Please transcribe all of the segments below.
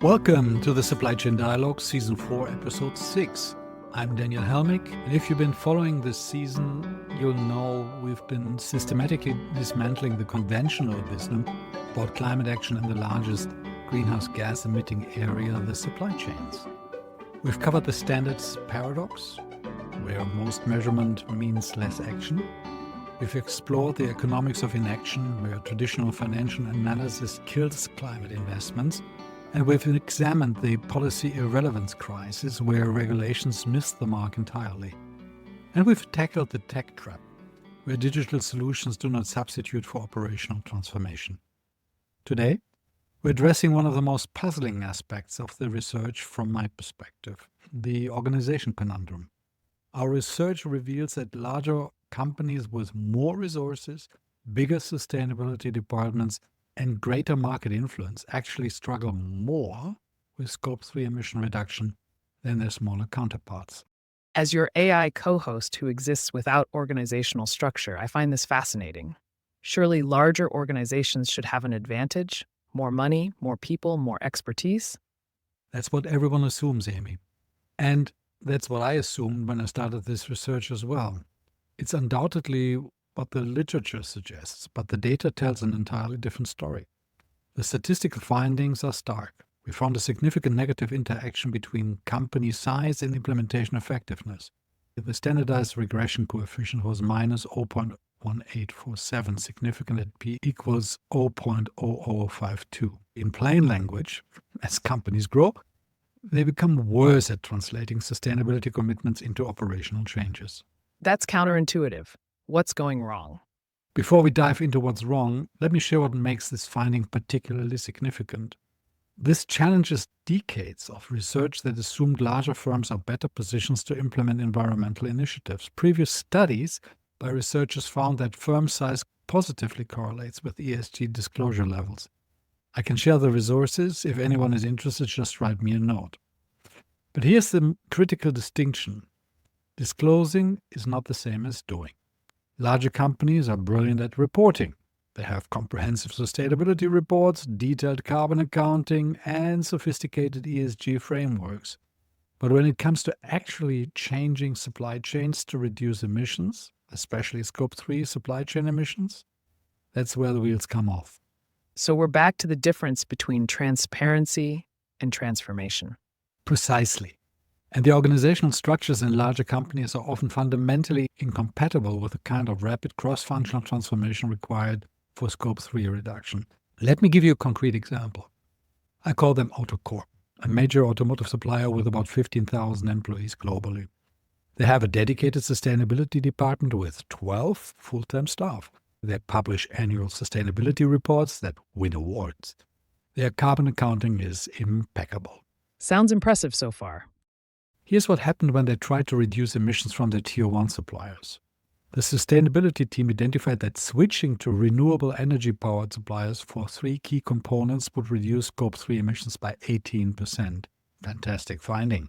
Welcome to the Supply Chain Dialogue, Season 4, Episode 6. I'm Daniel Helmig, and if you've been following this season, you'll know we've been systematically dismantling the conventional wisdom about climate action in the largest greenhouse gas emitting area, the supply chains. We've covered the standards paradox, where most measurement means less action. We've explored the economics of inaction, where traditional financial analysis kills climate investments. And we've examined the policy irrelevance crisis, where regulations miss the mark entirely. And we've tackled the tech trap, where digital solutions do not substitute for operational transformation. Today, we're addressing one of the most puzzling aspects of the research from my perspective, the organization conundrum. Our research reveals that larger companies with more resources, bigger sustainability departments, and greater market influence actually struggle more with Scope 3 emission reduction than their smaller counterparts. As your AI co-host who exists without organizational structure, I find this fascinating. Surely larger organizations should have an advantage? More money, more people, more expertise? That's what everyone assumes, AImee. And that's what I assumed when I started this research as well. It's undoubtedly what the literature suggests, but the data tells an entirely different story. The statistical findings are stark. We found a significant negative interaction between company size and implementation effectiveness. The standardized regression coefficient was minus 0.1847, significant at p equals 0.0052. In plain language, as companies grow, they become worse at translating sustainability commitments into operational changes. That's counterintuitive. What's going wrong? Before we dive into what's wrong, let me share what makes this finding particularly significant. This challenges decades of research that assumed larger firms are better positioned to implement environmental initiatives. Previous studies by researchers found that firm size positively correlates with ESG disclosure levels. I can share the resources. If anyone is interested, just write me a note. But here's the critical distinction. Disclosing is not the same as doing. Larger companies are brilliant at reporting. They have comprehensive sustainability reports, detailed carbon accounting, and sophisticated ESG frameworks. But when it comes to actually changing supply chains to reduce emissions, especially Scope 3 supply chain emissions, that's where the wheels come off. So we're back to the difference between transparency and transformation. Precisely. And the organizational structures in larger companies are often fundamentally incompatible with the kind of rapid cross-functional transformation required for Scope 3 reduction. Let me give you a concrete example. I call them AutoCorp, a major automotive supplier with about 15,000 employees globally. They have a dedicated sustainability department with 12 full-time staff. They publish annual sustainability reports that win awards. Their carbon accounting is impeccable. Sounds impressive so far. Here's what happened when they tried to reduce emissions from their Tier 1 suppliers. The sustainability team identified that switching to renewable energy-powered suppliers for 3 key components would reduce Scope 3 emissions by 18%. Fantastic finding.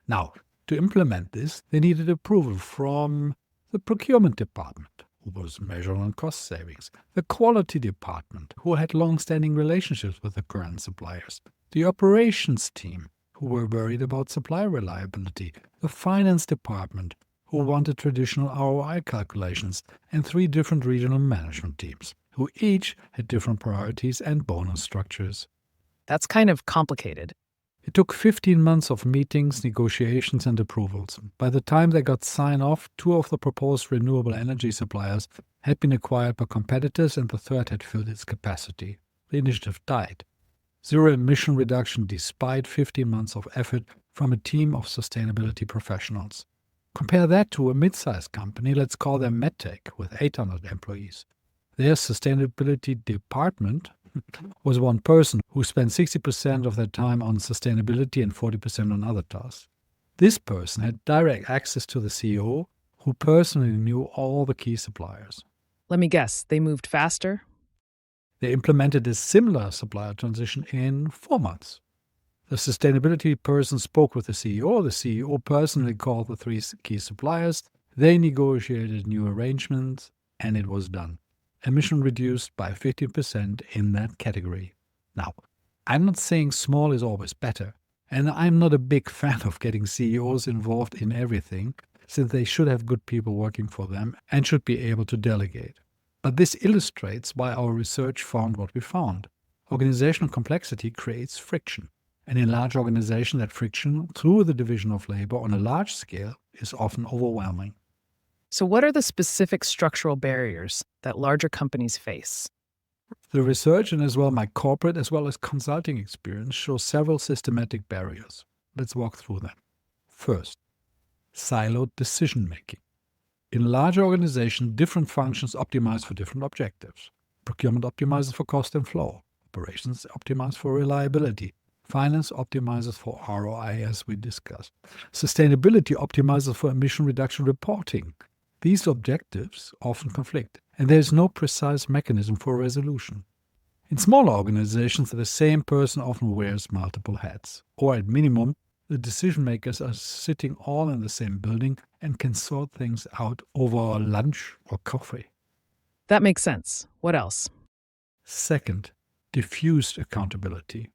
Now, to implement this, they needed approval from the procurement department, who was measuring on cost savings, the quality department, who had long-standing relationships with the current suppliers, the operations team, who were worried about supply reliability, the finance department, who wanted traditional ROI calculations, and 3 different regional management teams, who each had different priorities and bonus structures. That's kind of complicated. It took 15 months of meetings, negotiations, and approvals. By the time they got sign-off, 2 of the proposed renewable energy suppliers had been acquired by competitors, and the third had filled its capacity. The initiative died. Zero emission reduction despite 15 months of effort from a team of sustainability professionals. Compare that to a mid-sized company, let's call them MedTech, with 800 employees. Their sustainability department was 1 person who spent 60% of their time on sustainability and 40% on other tasks. This person had direct access to the CEO, who personally knew all the key suppliers. Let me guess, they moved faster? They implemented a similar supplier transition in 4 months. The sustainability person spoke with the CEO personally called the 3 key suppliers, they negotiated new arrangements, and it was done. Emission reduced by 50% in that category. Now, I'm not saying small is always better, and I'm not a big fan of getting CEOs involved in everything, since they should have good people working for them and should be able to delegate. But this illustrates why our research found what we found. Organizational complexity creates friction. And in large organizations, that friction, through the division of labor on a large scale, is often overwhelming. So, what are the specific structural barriers that larger companies face? The research and as well my corporate as well as consulting experience shows several systematic barriers. Let's walk through them. First, siloed decision making. In larger organizations, different functions optimize for different objectives. Procurement optimizes for cost and flow. Operations optimize for reliability. Finance optimizes for ROI, as we discussed. Sustainability optimizes for emission reduction reporting. These objectives often conflict, and there is no precise mechanism for resolution. In smaller organizations, the same person often wears multiple hats, or at minimum, the decision makers are sitting all in the same building and can sort things out over lunch or coffee. That makes sense. What else? Second, diffused accountability.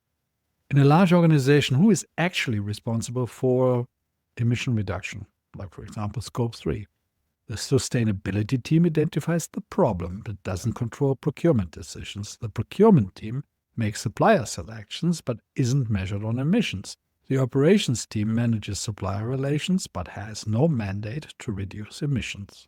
In a large organization, who is actually responsible for emission reduction? Like, for example, Scope 3. The sustainability team identifies the problem but doesn't control procurement decisions. The procurement team makes supplier selections but isn't measured on emissions. The operations team manages supplier relations but has no mandate to reduce emissions.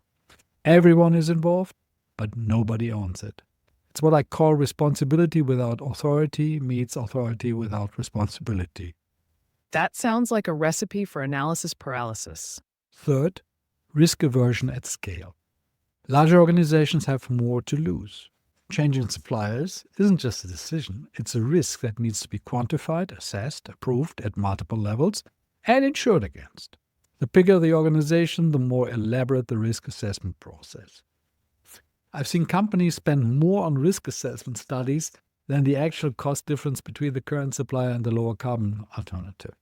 Everyone is involved, but nobody owns it. It's what I call responsibility without authority meets authority without responsibility. That sounds like a recipe for analysis paralysis. Third, risk aversion at scale. Larger organizations have more to lose. Changing suppliers isn't just a decision, it's a risk that needs to be quantified, assessed, approved at multiple levels, and insured against. The bigger the organization, the more elaborate the risk assessment process. I've seen companies spend more on risk assessment studies than the actual cost difference between the current supplier and the lower carbon alternative.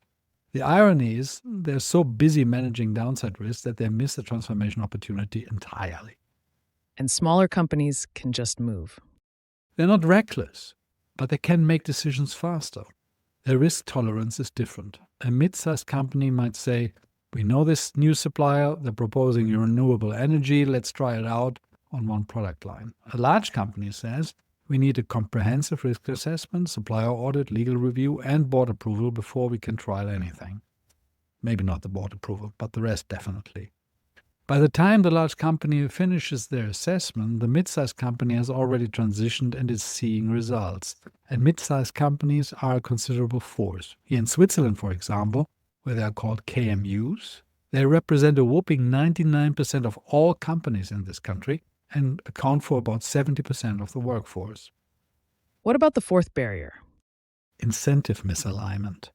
The irony is they're so busy managing downside risks that they miss the transformation opportunity entirely. And smaller companies can just move. They're not reckless, but they can make decisions faster. Their risk tolerance is different. A mid-sized company might say, we know this new supplier, they're proposing renewable energy, let's try it out on one product line. A large company says, we need a comprehensive risk assessment, supplier audit, legal review, and board approval before we can trial anything. Maybe not the board approval, but the rest definitely. By the time the large company finishes their assessment, the mid-sized company has already transitioned and is seeing results. And mid-sized companies are a considerable force. Here in Switzerland, for example, where they are called KMUs, they represent a whopping 99% of all companies in this country and account for about 70% of the workforce. What about the fourth barrier? Incentive misalignment.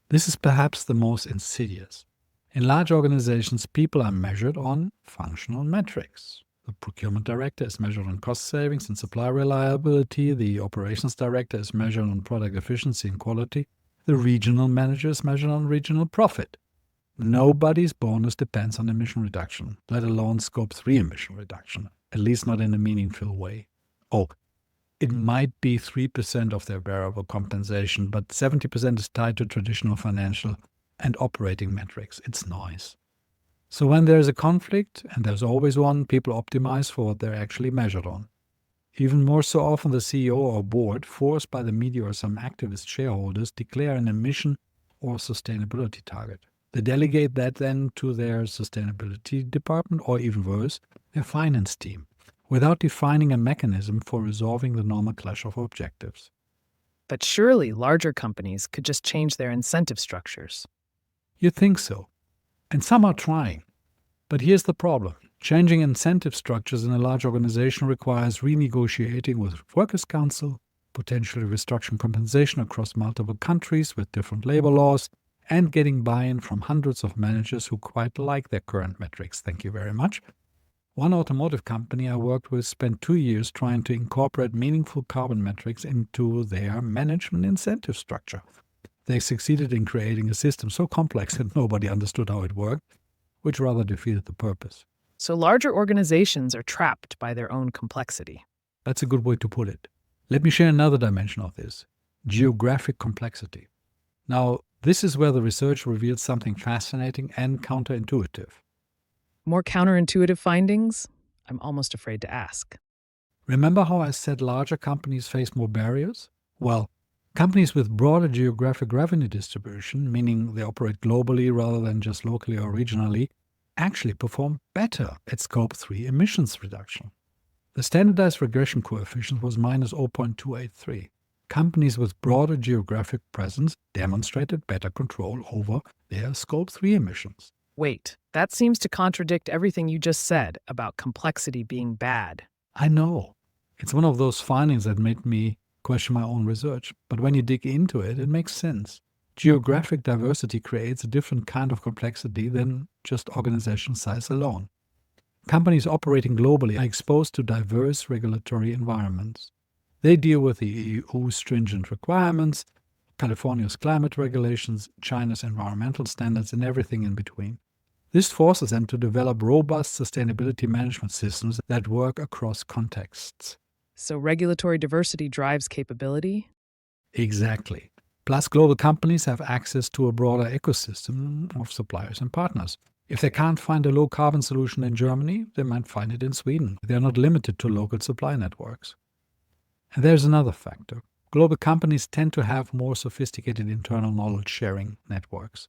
This is perhaps the most insidious. In large organizations, people are measured on functional metrics. The procurement director is measured on cost savings and supply reliability. The operations director is measured on product efficiency and quality. The regional manager is measured on regional profit. Nobody's bonus depends on emission reduction, let alone Scope 3 emission reduction, at least not in a meaningful way. Oh, it might be 3% of their variable compensation, but 70% is tied to traditional financial and operating metrics. It's noise. So when there's a conflict, and there's always one, people optimize for what they're actually measured on. Even more so often, the CEO or board, forced by the media or some activist shareholders, declare an emission or sustainability target. They delegate that then to their sustainability department, or even worse, their finance team, without defining a mechanism for resolving the normal clash of objectives. But surely larger companies could just change their incentive structures. You'd think so. And some are trying. But here's the problem. Changing incentive structures in a large organization requires renegotiating with workers' council, potentially restructuring compensation across multiple countries with different labor laws, and getting buy-in from hundreds of managers who quite like their current metrics. Thank you very much. One automotive company I worked with spent 2 years trying to incorporate meaningful carbon metrics into their management incentive structure. They succeeded in creating a system so complex that nobody understood how it worked, which rather defeated the purpose. So larger organizations are trapped by their own complexity. That's a good way to put it. Let me share another dimension of this. geographic complexity. Now, this is where the research reveals something fascinating and counterintuitive. More counterintuitive findings? I'm almost afraid to ask. Remember how I said larger companies face more barriers? Well, companies with broader geographic revenue distribution, meaning they operate globally rather than just locally or regionally, actually perform better at Scope 3 emissions reduction. The standardized regression coefficient was minus 0.283. Companies with broader geographic presence demonstrated better control over their Scope 3 emissions. Wait, that seems to contradict everything you just said about complexity being bad. I know. It's one of those findings that made me question my own research. But when you dig into it, it makes sense. Geographic diversity creates a different kind of complexity than just organization size alone. Companies operating globally are exposed to diverse regulatory environments. They deal with the EU's stringent requirements, California's climate regulations, China's environmental standards, and everything in between. This forces them to develop robust sustainability management systems that work across contexts. So regulatory diversity drives capability? Exactly. Plus, global companies have access to a broader ecosystem of suppliers and partners. If they can't find a low-carbon solution in Germany, they might find it in Sweden. They are not limited to local supply networks. And there's another factor. Global companies tend to have more sophisticated internal knowledge-sharing networks.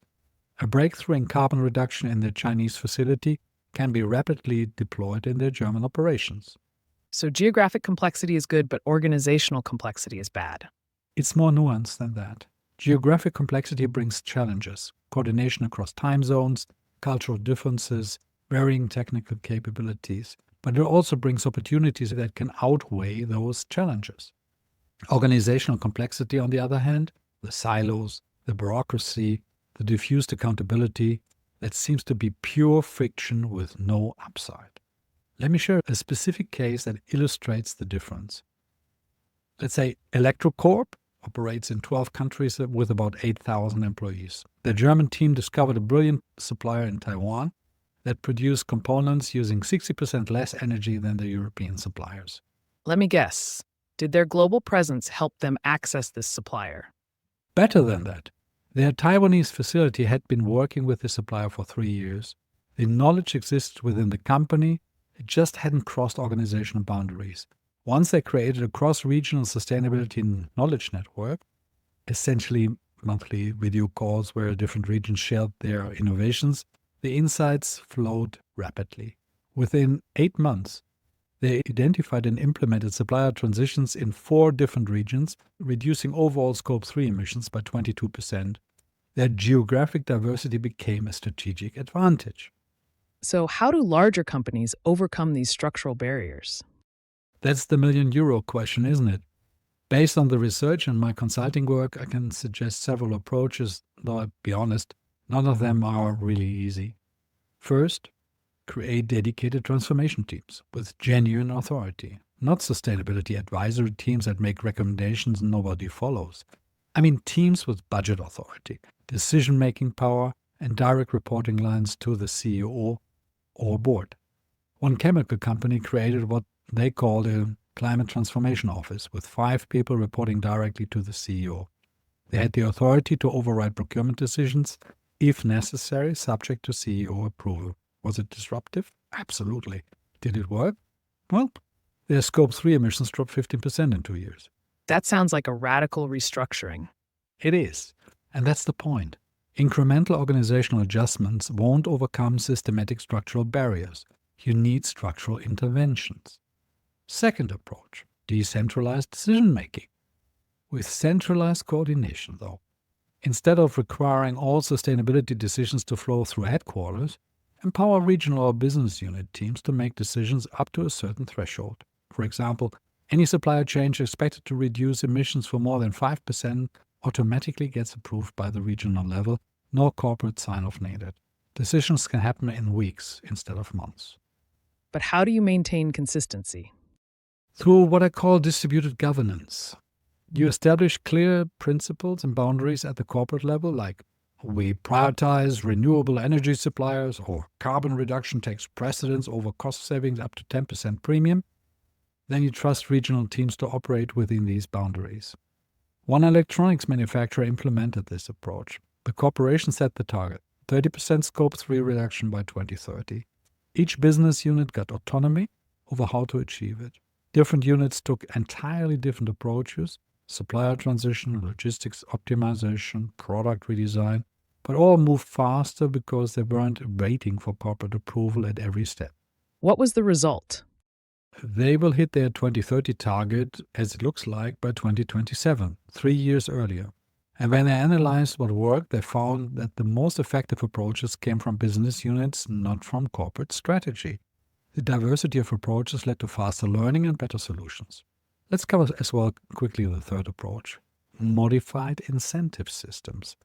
A breakthrough in carbon reduction in their Chinese facility can be rapidly deployed in their German operations. So geographic complexity is good, but organizational complexity is bad. It's more nuanced than that. Geographic complexity brings challenges, coordination across time zones, cultural differences, varying technical capabilities, but it also brings opportunities that can outweigh those challenges. Organizational complexity, on the other hand, the silos, the bureaucracy, the diffused accountability, that seems to be pure friction with no upside. Let me share a specific case that illustrates the difference. Let's say Electrocorp operates in 12 countries with about 8,000 employees. The German team discovered a brilliant supplier in Taiwan that produced components using 60% less energy than the European suppliers. Let me guess. Did their global presence help them access this supplier? Better than that. Their Taiwanese facility had been working with the supplier for 3 years. The knowledge exists within the company. It just hadn't crossed organizational boundaries. Once they created a cross-regional sustainability knowledge network, essentially monthly video calls where different regions shared their innovations, the insights flowed rapidly. Within 8 months, they identified and implemented supplier transitions in 4 different regions, reducing overall Scope 3 emissions by 22%. Their geographic diversity became a strategic advantage. So how do larger companies overcome these structural barriers? That's the million-euro question, isn't it? Based on the research and my consulting work, I can suggest several approaches, though I'll be honest, none of them are really easy. First, create dedicated transformation teams with genuine authority, not sustainability advisory teams that make recommendations nobody follows. I mean teams with budget authority, decision-making power, and direct reporting lines to the CEO or board. One chemical company created what they called a climate transformation office with 5 people reporting directly to the CEO. They had the authority to override procurement decisions, if necessary, subject to CEO approval. Was it disruptive? Absolutely. Did it work? Well, their Scope 3 emissions dropped 15% in 2 years. That sounds like a radical restructuring. It is. And that's the point. Incremental organizational adjustments won't overcome systematic structural barriers. You need structural interventions. Second approach, decentralized decision-making. With centralized coordination, though. Instead of requiring all sustainability decisions to flow through headquarters, empower regional or business unit teams to make decisions up to a certain threshold. For example, any supplier change expected to reduce emissions for more than 5% automatically gets approved by the regional level, no corporate sign-off needed. Decisions can happen in weeks instead of months. But how do you maintain consistency? Through what I call distributed governance. You establish clear principles and boundaries at the corporate level, like we prioritize renewable energy suppliers, or carbon reduction takes precedence over cost savings up to 10% premium. Then you trust regional teams to operate within these boundaries. One electronics manufacturer implemented this approach. The corporation set the target, 30% Scope 3 reduction by 2030. Each business unit got autonomy over how to achieve it. Different units took entirely different approaches: supplier transition, logistics optimization, product redesign, but all moved faster because they weren't waiting for corporate approval at every step. What was the result? They will hit their 2030 target, as it looks like, by 2027, 3 years earlier. And when they analyzed what worked, they found that the most effective approaches came from business units, not from corporate strategy. The diversity of approaches led to faster learning and better solutions. Let's cover as well quickly the third approach: modified incentive systems.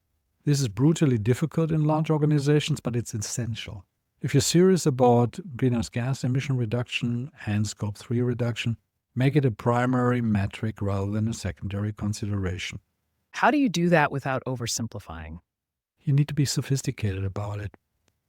This is brutally difficult in large organizations, but it's essential. If you're serious about greenhouse gas emission reduction and Scope 3 reduction, make it a primary metric rather than a secondary consideration. How do you do that without oversimplifying? You need to be sophisticated about it.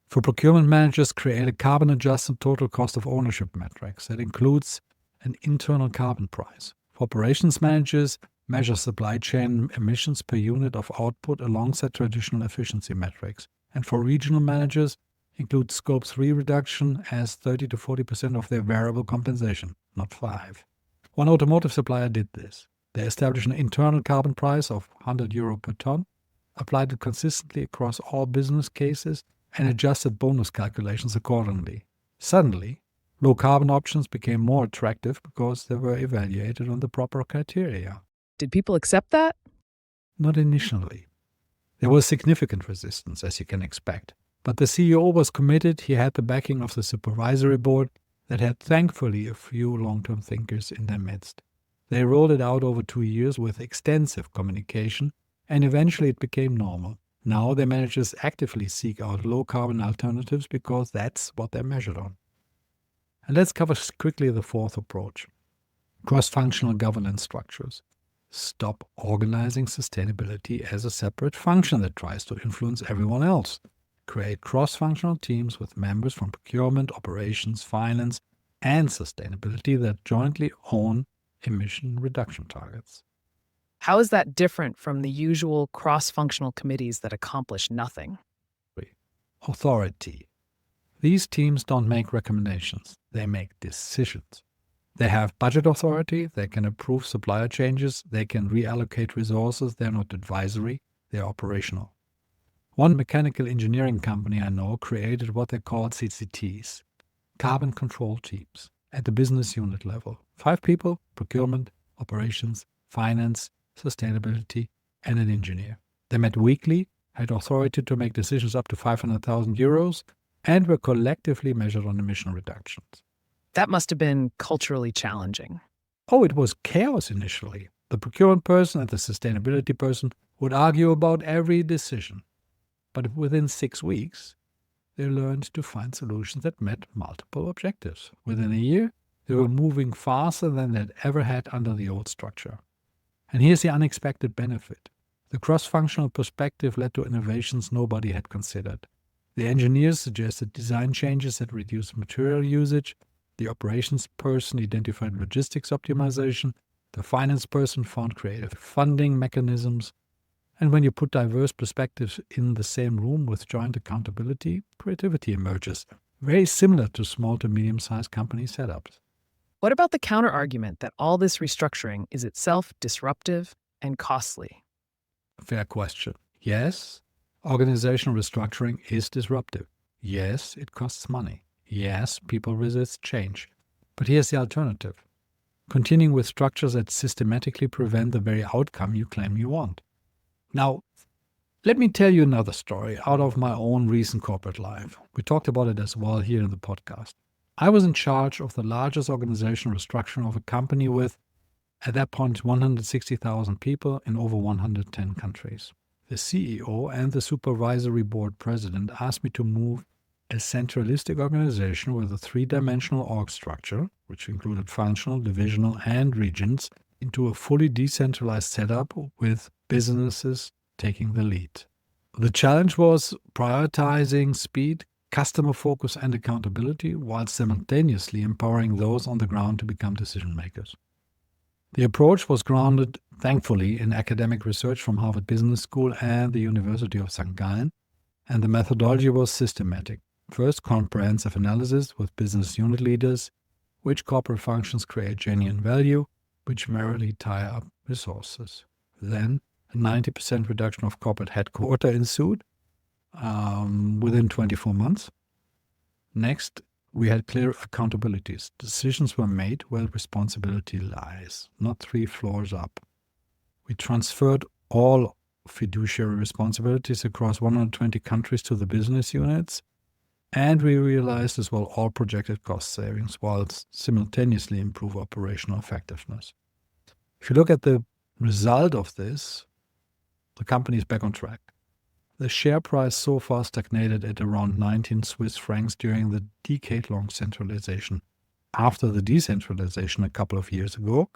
For procurement managers, create a carbon-adjusted total cost of ownership matrix that includes an internal carbon price. For operations managers, measure supply chain emissions per unit of output alongside traditional efficiency metrics. And for regional managers, include Scope 3 reduction as 30 to 40% of their variable compensation, not 5. One automotive supplier did this. They established an internal carbon price of €100 per ton, applied it consistently across all business cases, and adjusted bonus calculations accordingly. Suddenly, low carbon options became more attractive because they were evaluated on the proper criteria. Did people accept that? Not initially. There was significant resistance, as you can expect. But the CEO was committed. He had the backing of the supervisory board that had thankfully a few long-term thinkers in their midst. They rolled it out over 2 years with extensive communication, and eventually it became normal. Now their managers actively seek out low-carbon alternatives because that's what they're measured on. And let's cover quickly the fourth approach: cross-functional governance structures. Stop organizing sustainability as a separate function that tries to influence everyone else. Create cross-functional teams with members from procurement, operations, finance, and sustainability that jointly own emission reduction targets. How is that different from the usual cross-functional committees that accomplish nothing? Authority. These teams don't make recommendations, they make decisions. They have budget authority, they can approve supplier changes, they can reallocate resources. They're not advisory, they're operational. One mechanical engineering company I know created what they called CCTs, carbon control teams, at the business unit level. 5 people: procurement, operations, finance, sustainability, and an engineer. They met weekly, had authority to make decisions up to €500,000, and were collectively measured on emission reductions. That must have been culturally challenging. Oh, it was chaos initially. The procurement person and the sustainability person would argue about every decision. But within 6 weeks, they learned to find solutions that met multiple objectives. Within a year, they were moving faster than they'd ever had under the old structure. And here's the unexpected benefit. The cross-functional perspective led to innovations nobody had considered. The engineers suggested design changes that reduced material usage. The operations person identified logistics optimization. The finance person found creative funding mechanisms. And when you put diverse perspectives in the same room with joint accountability, creativity emerges, very similar to small to medium-sized company setups. What about the counter-argument that all this restructuring is itself disruptive and costly? Fair question. Yes, organizational restructuring is disruptive. Yes, it costs money. Yes, people resist change. But here's the alternative: continuing with structures that systematically prevent the very outcome you claim you want. Now, let me tell you another story out of my own recent corporate life. We talked about it as well here in the podcast. I was in charge of the largest organizational restructuring of a company with, at that point, 160,000 people in over 110 countries. The CEO and the supervisory board president asked me to move a centralistic organization with a 3-dimensional org structure, which included functional, divisional, and regions, into a fully decentralized setup with businesses taking the lead. The challenge was prioritizing speed, customer focus, and accountability while simultaneously empowering those on the ground to become decision makers. The approach was grounded, thankfully, in academic research from Harvard Business School and the University of St. Gallen, and the methodology was systematic. First, comprehensive analysis with business unit leaders, which corporate functions create genuine value, which merely tie up resources. Then, a 90% reduction of corporate headquarters ensued within 24 months. Next, we had clear accountabilities. Decisions were made where responsibility lies, not 3 floors up. We transferred all fiduciary responsibilities across 120 countries to the business units, and we realized as well all projected cost savings while simultaneously improve operational effectiveness. If you look at the result of this, the company is back on track. The share price so far stagnated at around 19 Swiss francs during the decade-long centralization. After the decentralization a couple of years ago,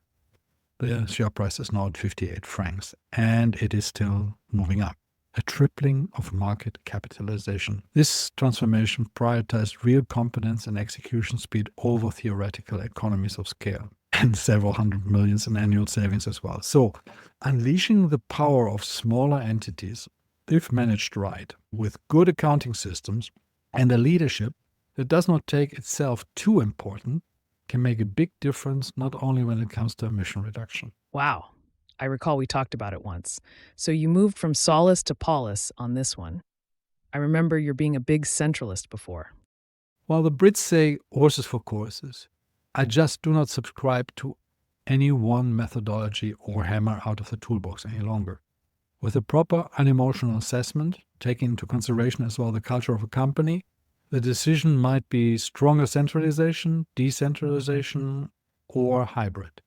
the share price is now at 58 francs, and it is still moving up. A tripling of market capitalization. This transformation prioritized real competence and execution speed over theoretical economies of scale, and several hundred millions in annual savings as well. So, unleashing the power of smaller entities, if managed right, with good accounting systems and a leadership that does not take itself too important, can make a big difference not only when it comes to emission reduction. Wow. I recall we talked about it once. So you moved from solace to polis on this one. I remember you're being a big centralist before. While the Brits say horses for courses, I just do not subscribe to any one methodology or hammer out of the toolbox any longer. With a proper unemotional assessment, taking into consideration as well the culture of a company, the decision might be stronger centralization, decentralization, or hybrid.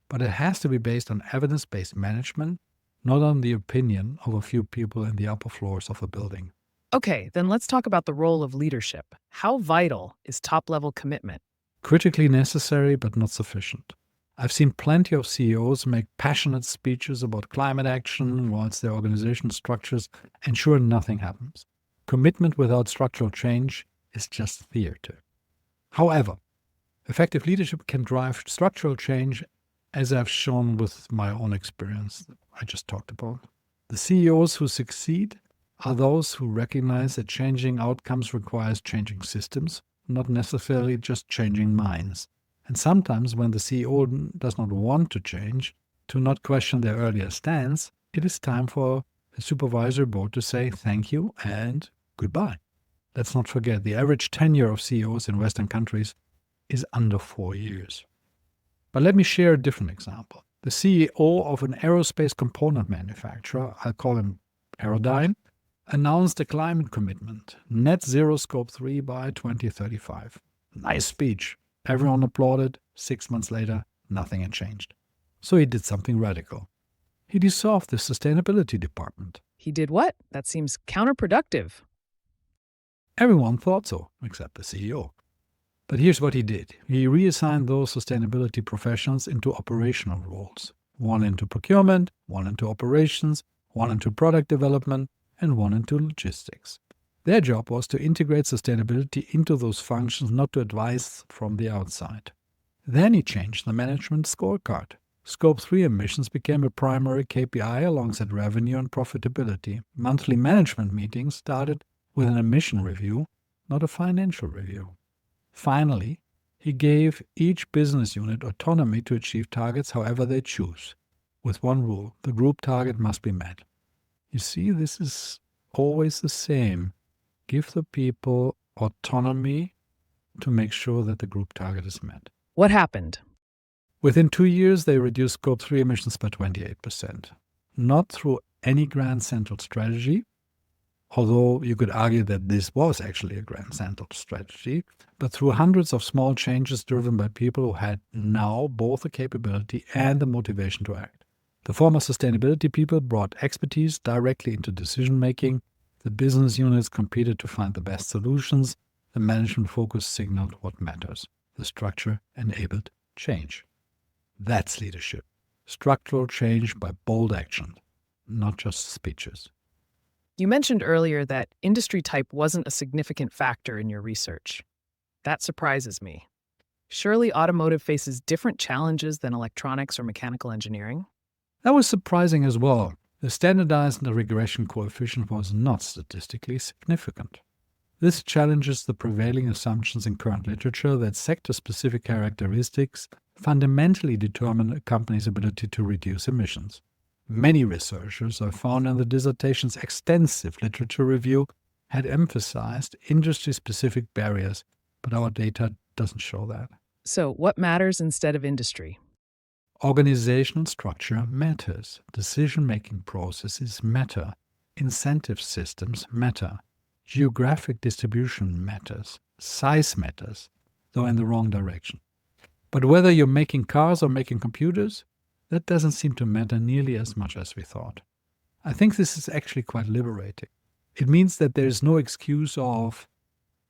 But it has to be based on evidence-based management, not on the opinion of a few people in the upper floors of a building. Okay, then let's talk about the role of leadership. How vital is top-level commitment? Critically necessary, but not sufficient. I've seen plenty of CEOs make passionate speeches about climate action whilst their organization structures ensure nothing happens. Commitment without structural change is just theater. However, effective leadership can drive structural change, as I've shown with my own experience that I just talked about. The CEOs who succeed are those who recognize that changing outcomes requires changing systems, not necessarily just changing minds. And sometimes when the CEO does not want to change, to not question their earlier stance, it is time for the supervisory board to say thank you and goodbye. Let's not forget the average tenure of CEOs in Western countries is under 4 years. But let me share a different example. The CEO of an aerospace component manufacturer, I'll call him Aerodyne, announced a climate commitment, net zero scope 3 by 2035. Nice speech. Everyone applauded. 6 months later, nothing had changed. So he did something radical. He dissolved the sustainability department. He did what? That seems counterproductive. Everyone thought so, except the CEO. But here's what he did. He reassigned those sustainability professionals into operational roles. One into procurement, one into operations, one into product development, and one into logistics. Their job was to integrate sustainability into those functions, not to advise from the outside. Then he changed the management scorecard. Scope 3 emissions became a primary KPI alongside revenue and profitability. Monthly management meetings started with an emission review, not a financial review. Finally, he gave each business unit autonomy to achieve targets however they choose, with one rule: the group target must be met. You see, this is always the same. Give the people autonomy to make sure that the group target is met. What happened? Within 2 years, they reduced Scope 3 emissions by 28%. Not through any grand central strategy, although you could argue that this was actually a grand central strategy, but through hundreds of small changes driven by people who had now both the capability and the motivation to act. The former sustainability people brought expertise directly into decision-making. The business units competed to find the best solutions. The management focus signaled what matters. The structure enabled change. That's leadership. Structural change by bold action, not just speeches. You mentioned earlier that industry type wasn't a significant factor in your research. That surprises me. Surely automotive faces different challenges than electronics or mechanical engineering? That was surprising as well. The standardized regression coefficient was not statistically significant. This challenges the prevailing assumptions in current literature that sector-specific characteristics fundamentally determine a company's ability to reduce emissions. Many researchers I found in the dissertation's extensive literature review had emphasized industry-specific barriers, but our data doesn't show that. So, what matters instead of industry? Organizational structure matters. Decision-making processes matter. Incentive systems matter. Geographic distribution matters. Size matters, though in the wrong direction. But whether you're making cars or making computers, that doesn't seem to matter nearly as much as we thought. I think this is actually quite liberating. It means that there is no excuse of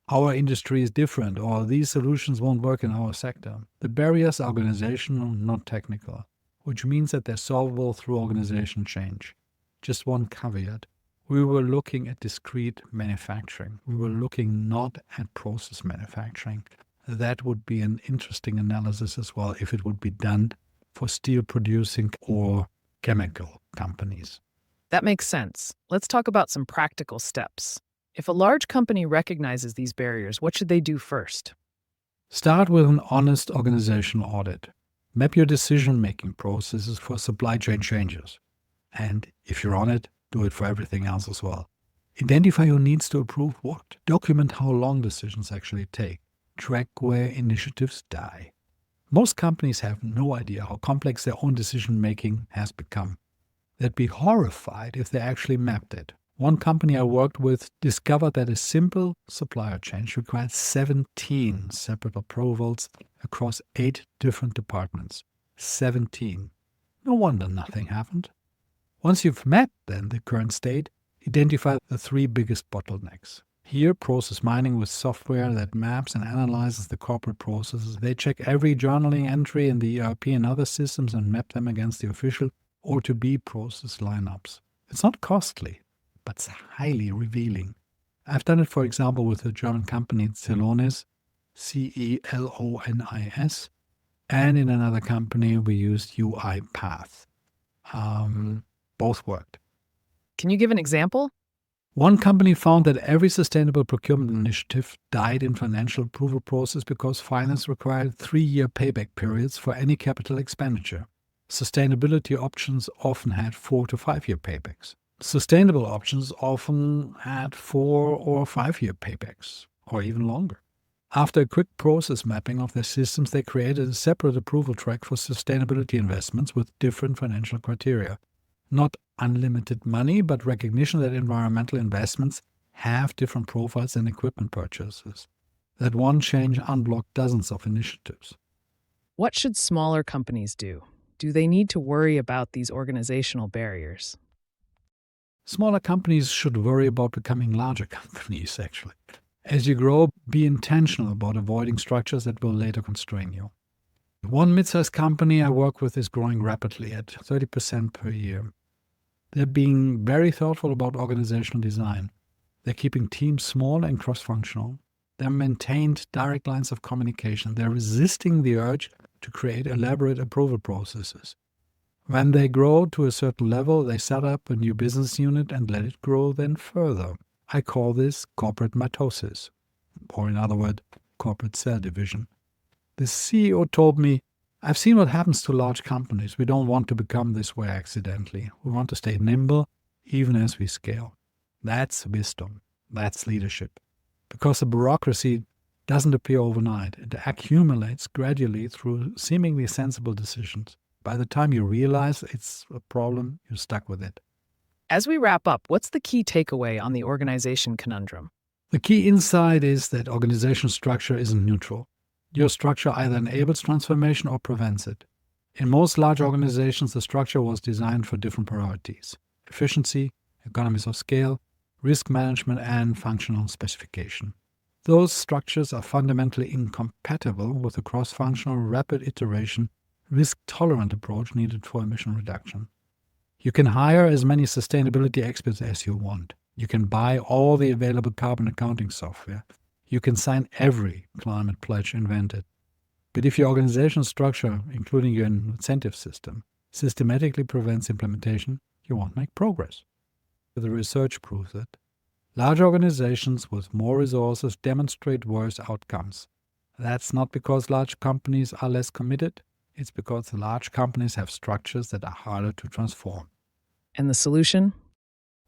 our industry is different or these solutions won't work in our sector. The barriers are organizational, not technical, which means that they're solvable through organizational change. Just one caveat. We were looking at discrete manufacturing. We were looking not at process manufacturing. That would be an interesting analysis as well if it would be done for steel producing or chemical companies. That makes sense. Let's talk about some practical steps. If a large company recognizes these barriers, what should they do first? Start with an honest organizational audit. Map your decision-making processes for supply chain changes. And if you're on it, do it for everything else as well. Identify your needs to approve what. Document how long decisions actually take. Track where initiatives die. Most companies have no idea how complex their own decision-making has become. They'd be horrified if they actually mapped it. One company I worked with discovered that a simple supplier change required 17 separate approvals across 8 different departments. 17. No wonder nothing happened. Once you've mapped then the current state, identify the 3 biggest bottlenecks. Here, process mining with software that maps and analyzes the corporate processes. They check every journaling entry in the ERP and other systems and map them against the official or to-be process lineups. It's not costly, but it's highly revealing. I've done it, for example, with a German company, Celonis, Celonis, and in another company we used UiPath. Both worked. Can you give an example? One company found that every sustainable procurement initiative died in financial approval process because finance required 3-year payback periods for any capital expenditure. Sustainability options often had 4 to 5-year paybacks. Sustainable options often had 4 or 5-year paybacks, or even longer. After a quick process mapping of their systems, they created a separate approval track for sustainability investments with different financial criteria. Not unlimited money, but recognition that environmental investments have different profiles than equipment purchases. That one change unblocked dozens of initiatives. What should smaller companies do? Do they need to worry about these organizational barriers? Smaller companies should worry about becoming larger companies, actually. As you grow, be intentional about avoiding structures that will later constrain you. One mid-sized company I work with is growing rapidly at 30% per year. They're being very thoughtful about organizational design. They're keeping teams small and cross-functional. They're maintained direct lines of communication. They're resisting the urge to create elaborate approval processes. When they grow to a certain level, they set up a new business unit and let it grow then further. I call this corporate mitosis, or in other words, corporate cell division. The CEO told me, I've seen what happens to large companies. We don't want to become this way accidentally. We want to stay nimble, even as we scale. That's wisdom. That's leadership. Because the bureaucracy doesn't appear overnight. It accumulates gradually through seemingly sensible decisions. By the time you realize it's a problem, you're stuck with it. As we wrap up, what's the key takeaway on the organization conundrum? The key insight is that organizational structure isn't neutral. Your structure either enables transformation or prevents it. In most large organizations, the structure was designed for different priorities: efficiency, economies of scale, risk management, and functional specification. Those structures are fundamentally incompatible with the cross-functional, rapid iteration, risk-tolerant approach needed for emission reduction. You can hire as many sustainability experts as you want. You can buy all the available carbon accounting software. You can sign every climate pledge invented. But if your organizational structure, including your incentive system, systematically prevents implementation, you won't make progress. The research proves it. Large organizations with more resources demonstrate worse outcomes. That's not because large companies are less committed. It's because the large companies have structures that are harder to transform. And the solution?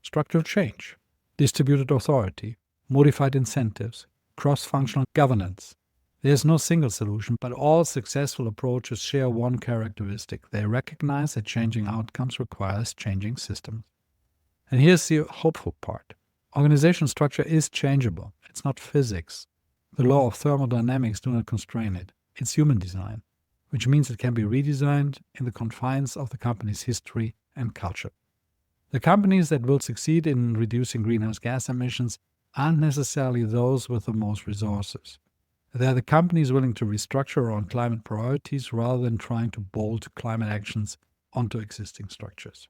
Structural change, distributed authority, modified incentives, cross-functional governance. There's no single solution, but all successful approaches share one characteristic. They recognize that changing outcomes requires changing systems. And here's the hopeful part. Organizational structure is changeable. It's not physics. The law of thermodynamics do not constrain it. It's human design, which means it can be redesigned in the confines of the company's history and culture. The companies that will succeed in reducing greenhouse gas emissions aren't necessarily those with the most resources. They are the companies willing to restructure around climate priorities rather than trying to bolt climate actions onto existing structures.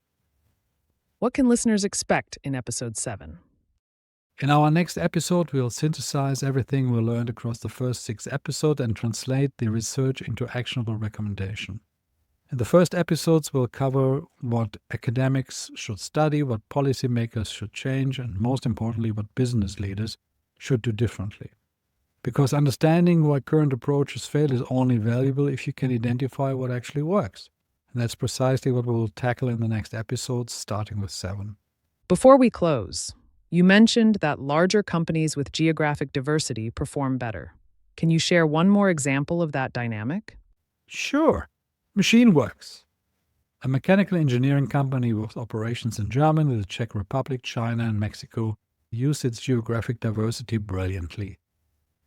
What can listeners expect in episode 7? In our next episode, we'll synthesize everything we learned across the first 6 episodes and translate the research into actionable recommendation. In the first episodes, we'll cover what academics should study, what policymakers should change, and most importantly, what business leaders should do differently. Because understanding why current approaches fail is only valuable if you can identify what actually works. And that's precisely what we will tackle in the next episodes, starting with 7. Before we close, you mentioned that larger companies with geographic diversity perform better. Can you share one more example of that dynamic? Sure. MachineWorks, a mechanical engineering company with operations in Germany, the Czech Republic, China, and Mexico, used its geographic diversity brilliantly.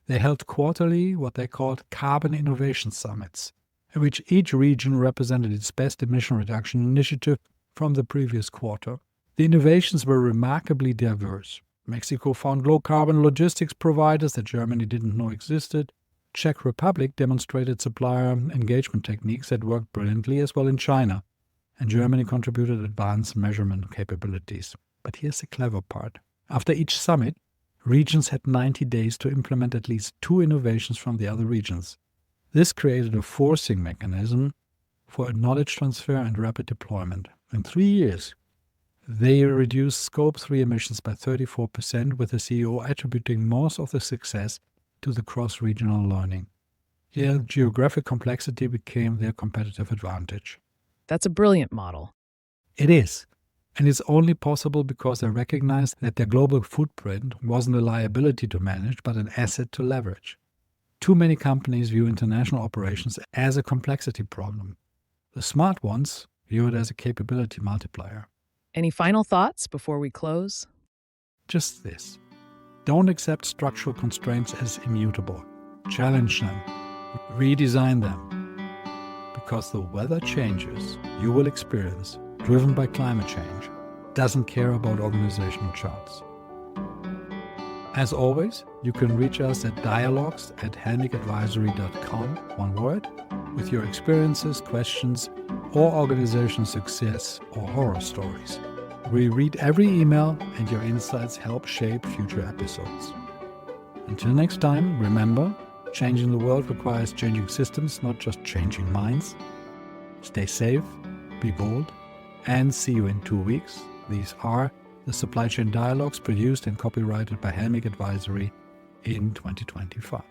They held quarterly what they called carbon innovation summits, in which each region represented its best emission reduction initiative from the previous quarter. The innovations were remarkably diverse. Mexico found low-carbon logistics providers that Germany didn't know existed. Czech Republic demonstrated supplier engagement techniques that worked brilliantly as well in China, and Germany contributed advanced measurement capabilities. But here's the clever part. After each summit, regions had 90 days to implement at least 2 innovations from the other regions. This created a forcing mechanism for knowledge transfer and rapid deployment. In 3 years, they reduced Scope 3 emissions by 34%, with the CEO attributing most of the success to the cross-regional learning. Here, geographic complexity became their competitive advantage. That's a brilliant model. It is. And it's only possible because they recognized that their global footprint wasn't a liability to manage, but an asset to leverage. Too many companies view international operations as a complexity problem. The smart ones view it as a capability multiplier. Any final thoughts before we close? Just this. Don't accept structural constraints as immutable. Challenge them. Redesign them. Because the weather changes you will experience, driven by climate change, doesn't care about organizational charts. As always, you can reach us at dialogues@helmigadvisory.com, one word, with your experiences, questions, or organizational success or horror stories. We read every email, and your insights help shape future episodes. Until next time, remember, changing the world requires changing systems, not just changing minds. Stay safe, be bold, and see you in 2 weeks. These are the Supply Chain Dialogues, produced and copyrighted by Helmig Advisory in 2025.